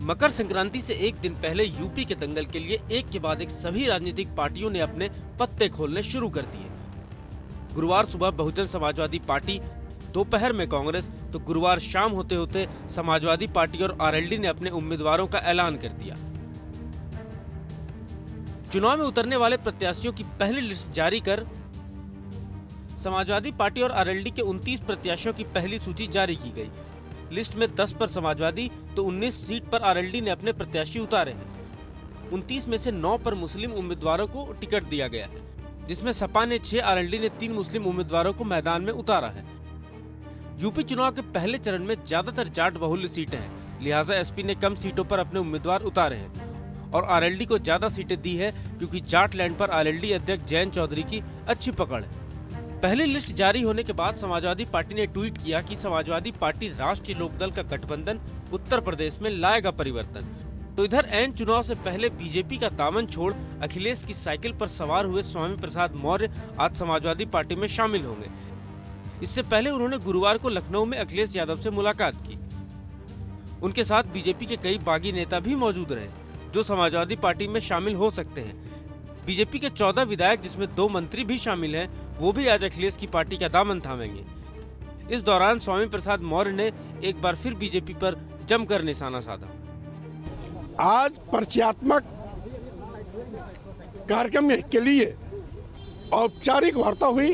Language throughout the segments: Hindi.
मकर संक्रांति से एक दिन पहले यूपी के दंगल के लिए एक के बाद एक सभी राजनीतिक पार्टियों ने अपने पत्ते खोलने शुरू कर दिए। गुरुवार सुबह बहुजन समाजवादी पार्टी, दोपहर में कांग्रेस, तो गुरुवार शाम होते होते समाजवादी पार्टी और आरएलडी ने अपने उम्मीदवारों का ऐलान कर दिया। चुनाव में उतरने वाले प्रत्याशियों की पहली लिस्ट जारी कर समाजवादी पार्टी और आरएलडी के 29 प्रत्याशियों की पहली सूची जारी की गई। लिस्ट में 10 पर समाजवादी तो 19 सीट पर आरएलडी ने अपने प्रत्याशी उतारे हैं। 29 में से 9 पर मुस्लिम उम्मीदवारों को टिकट दिया गया है, जिसमें सपा ने 6, आरएलडी ने 3 मुस्लिम उम्मीदवारों को मैदान में उतारा है। यूपी चुनाव के पहले चरण में ज्यादातर जाट बहुल्य सीटें हैं, लिहाजा एसपी ने कम सीटों पर अपने उम्मीदवार उतारे हैं और आरएलडी को ज्यादा सीटें दी है, क्योंकि जाट लैंड पर आरएलडी अध्यक्ष जयंत चौधरी की अच्छी पकड़ है। पहली लिस्ट जारी होने के बाद समाजवादी पार्टी ने ट्वीट किया कि समाजवादी पार्टी राष्ट्रीय लोकदल का गठबंधन उत्तर प्रदेश में लाएगा परिवर्तन। तो इधर ऐन चुनाव से पहले बीजेपी का दामन छोड़ अखिलेश की साइकिल पर सवार हुए स्वामी प्रसाद मौर्य आज समाजवादी पार्टी में शामिल होंगे। इससे पहले उन्होंने गुरुवार को लखनऊ में अखिलेश यादव से मुलाकात की। उनके साथ बीजेपी के कई बागी नेता भी मौजूद रहे, जो समाजवादी पार्टी में शामिल हो सकते हैं। बीजेपी के 14 विधायक, जिसमें 2 मंत्री भी शामिल हैं, वो भी आज अखिलेश की पार्टी का दामन थामेंगे। इस दौरान स्वामी प्रसाद मौर्य ने एक बार फिर बीजेपी पर जमकर निशाना साधा। आज परिचयात्मक कार्यक्रम के लिए औपचारिक वार्ता हुई,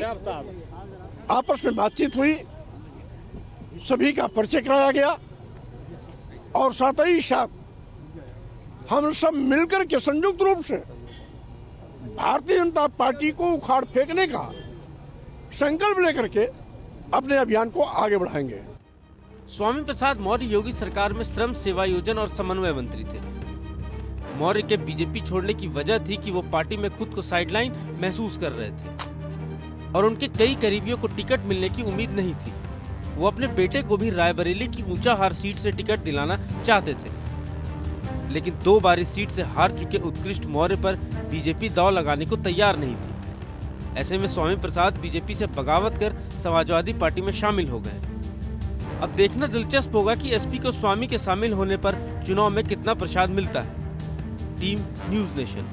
आपस में बातचीत हुई, सभी का परिचय कराया गया और साथ ही साथ हम सब मिलकर के संयुक्त रूप से भारतीय जनता पार्टी को उखाड़ फेंकने का संकल्प लेकर के अपने अभियान को आगे बढ़ाएंगे। स्वामी प्रसाद मौर्य योगी सरकार में श्रम सेवा योजन और समन्वय मंत्री थे। मौर्य के बीजेपी छोड़ने की वजह थी कि वो पार्टी में खुद को साइडलाइन महसूस कर रहे थे और उनके कई करीबियों को टिकट मिलने की उम्मीद नहीं थी। वो अपने बेटे को भी रायबरेली की ऊंचाहार सीट से टिकट दिलाना चाहते थे, लेकिन 2 बार इस सीट से हार चुके उत्कृष्ट मौर्य पर बीजेपी दांव लगाने को तैयार नहीं थी। ऐसे में स्वामी प्रसाद बीजेपी से बगावत कर समाजवादी पार्टी में शामिल हो गए। अब देखना दिलचस्प होगा कि एसपी को स्वामी के शामिल होने पर चुनाव में कितना प्रसाद मिलता है। Team news nation.